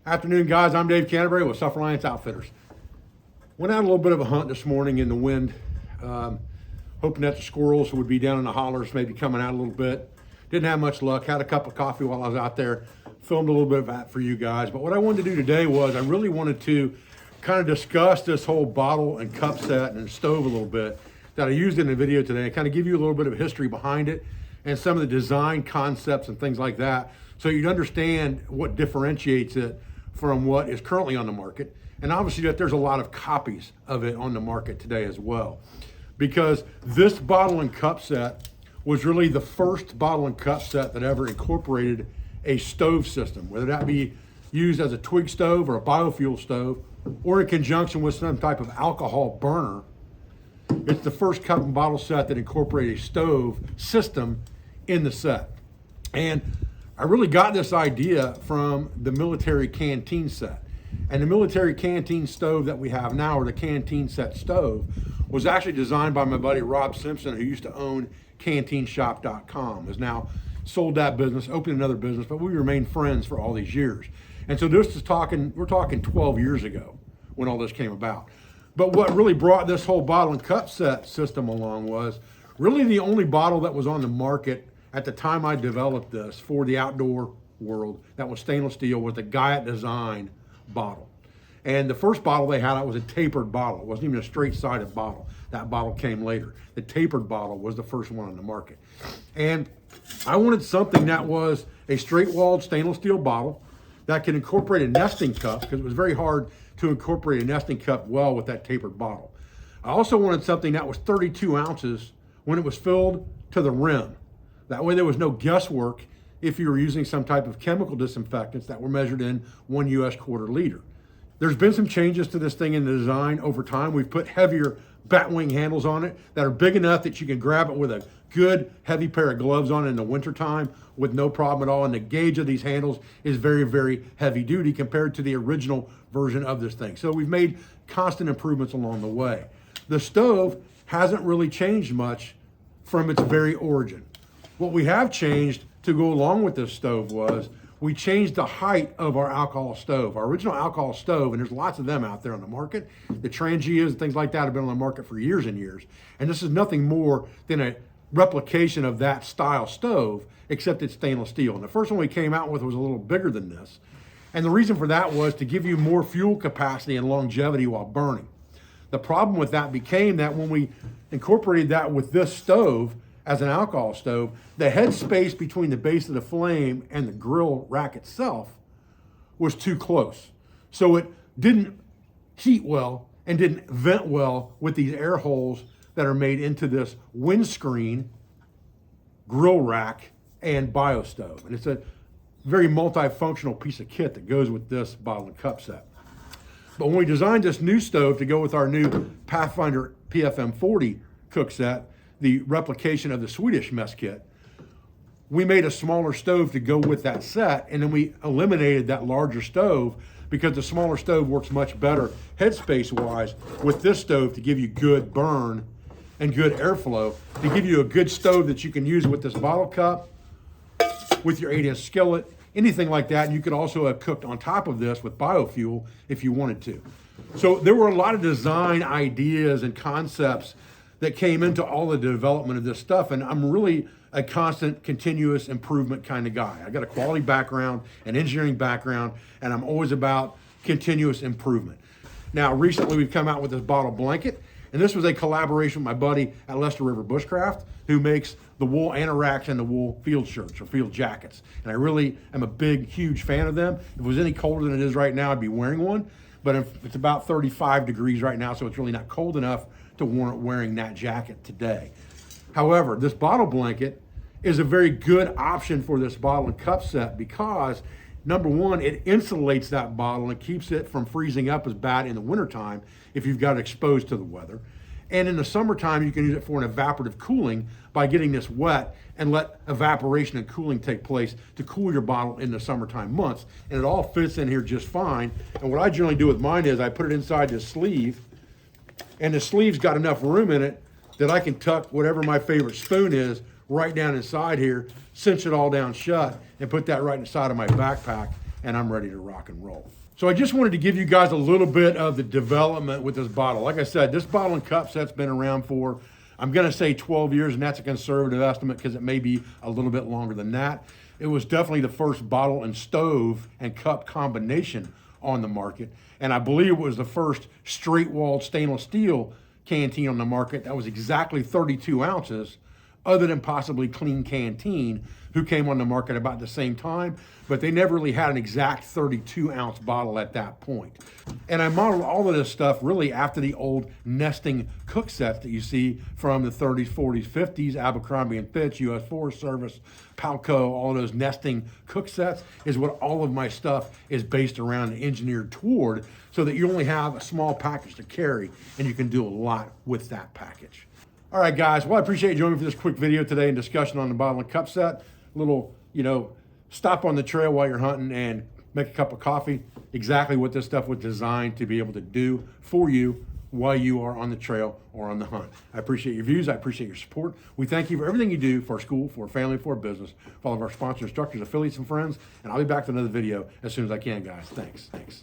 Afternoon, guys. I'm Dave Canterbury with Self-Reliance Outfitters. Went out a little bit of a hunt this morning in the wind, hoping that the squirrels would be down in the hollers, maybe coming out a little bit. Didn't have much luck. Had a cup of coffee while I was out there. Filmed a little bit of that for you guys. But what I wanted to do today was I really wanted to kind of discuss this whole bottle and cup set and stove a little bit that I used in the video today, and kind of give you a little bit of history behind it and some of the design concepts and things like that, so you'd understand what differentiates it from what is currently on the market. And obviously that there's a lot of copies of it on the market today as well. Because this bottle and cup set was really the first bottle and cup set that ever incorporated a stove system, whether that be used as a twig stove or a biofuel stove, or in conjunction with some type of alcohol burner. It's the first cup and bottle set that incorporated a stove system in the set. And I really got this idea from the military canteen set. And the military canteen stove that we have now, or the canteen set stove, was actually designed by my buddy Rob Simpson, who used to own canteenshop.com. Has now sold that business, opened another business, but we remained friends for all these years. And so this is we're talking 12 years ago when all this came about. But what really brought this whole bottle and cup set system along was really the only bottle that was on the market at the time I developed this for the outdoor world that was stainless steel, was the Guyot design bottle. And the first bottle they had out was a tapered bottle. It wasn't even a straight-sided bottle. That bottle came later. The tapered bottle was the first one on the market. And I wanted something that was a straight-walled stainless steel bottle that could incorporate a nesting cup, because it was very hard to incorporate a nesting cup well with that tapered bottle. I also wanted something that was 32 ounces when it was filled to the rim. That way there was no guesswork if you were using some type of chemical disinfectants that were measured in 1 US quarter liter. There's been some changes to this thing in the design over time. We've put heavier bat wing handles on it that are big enough that you can grab it with a good heavy pair of gloves on in the wintertime with no problem at all. And the gauge of these handles is very, very heavy duty compared to the original version of this thing. So we've made constant improvements along the way. The stove hasn't really changed much from its very origin. What we have changed to go along with this stove was we changed the height of our alcohol stove. Our original alcohol stove, and there's lots of them out there on the market, the Trangias and things like that have been on the market for years and years. And this is nothing more than a replication of that style stove, except it's stainless steel. And the first one we came out with was a little bigger than this. And the reason for that was to give you more fuel capacity and longevity while burning. The problem with that became that when we incorporated that with this stove, as an alcohol stove, the head space between the base of the flame and the grill rack itself was too close. So it didn't heat well and didn't vent well with these air holes that are made into this windscreen, grill rack, and bio stove. And it's a very multifunctional piece of kit that goes with this bottle and cup set. But when we designed this new stove to go with our new Pathfinder PFM 40 cook set, the replication of the Swedish mess kit, we made a smaller stove to go with that set, and then we eliminated that larger stove because the smaller stove works much better headspace wise with this stove to give you good burn and good airflow, to give you a good stove that you can use with this bottle cup, with your 8-inch skillet, anything like that. And you could also have cooked on top of this with biofuel if you wanted to. So there were a lot of design ideas and concepts that came into all the development of this stuff. And I'm really a constant, continuous improvement kind of guy. I got a quality background, an engineering background, and I'm always about continuous improvement. Now, recently we've come out with this bottle blanket, and this was a collaboration with my buddy at Lester River Bushcraft, who makes the wool anoraks and the wool field shirts or field jackets. And I really am a big, huge fan of them. If it was any colder than it is right now, I'd be wearing one. But it's about 35 degrees right now, so it's really not cold enough to warrant wearing that jacket today. However, this bottle blanket is a very good option for this bottle and cup set because, number one, it insulates that bottle and keeps it from freezing up as bad in the wintertime if you've got it exposed to the weather. And in the summertime, you can use it for an evaporative cooling by getting this wet and let evaporation and cooling take place to cool your bottle in the summertime months. And it all fits in here just fine. And what I generally do with mine is I put it inside this sleeve, and the sleeve's got enough room in it that I can tuck whatever my favorite spoon is right down inside here, cinch it all down shut, and put that right inside of my backpack and I'm ready to rock and roll. So I just wanted to give you guys a little bit of the development with this bottle. Like I said, this bottle and cup set's been around for, I'm gonna say 12 years, and that's a conservative estimate because it may be a little bit longer than that. It was definitely the first bottle and stove and cup combination on the market. And I believe it was the first straight-walled stainless steel canteen on the market that was exactly 32 ounces, other than possibly Clean Canteen, who came on the market about the same time, but they never really had an exact 32-ounce bottle at that point. And I modeled all of this stuff really after the old nesting cook sets that you see from the 30s, 40s, 50s, Abercrombie & Fitch, U.S. Forest Service, Palco, all of those nesting cook sets is what all of my stuff is based around and engineered toward, so that you only have a small package to carry and you can do a lot with that package. All right, guys, well, I appreciate you joining me for this quick video today and discussion on the bottle and cup set. Little, stop on the trail while you're hunting and make a cup of coffee. Exactly what this stuff was designed to be able to do for you while you are on the trail or on the hunt. I appreciate your views. I appreciate your support. We thank you for everything you do for our school, for our family, for our business, for all of our sponsors, instructors, affiliates, and friends. And I'll be back with another video as soon as I can, guys. Thanks.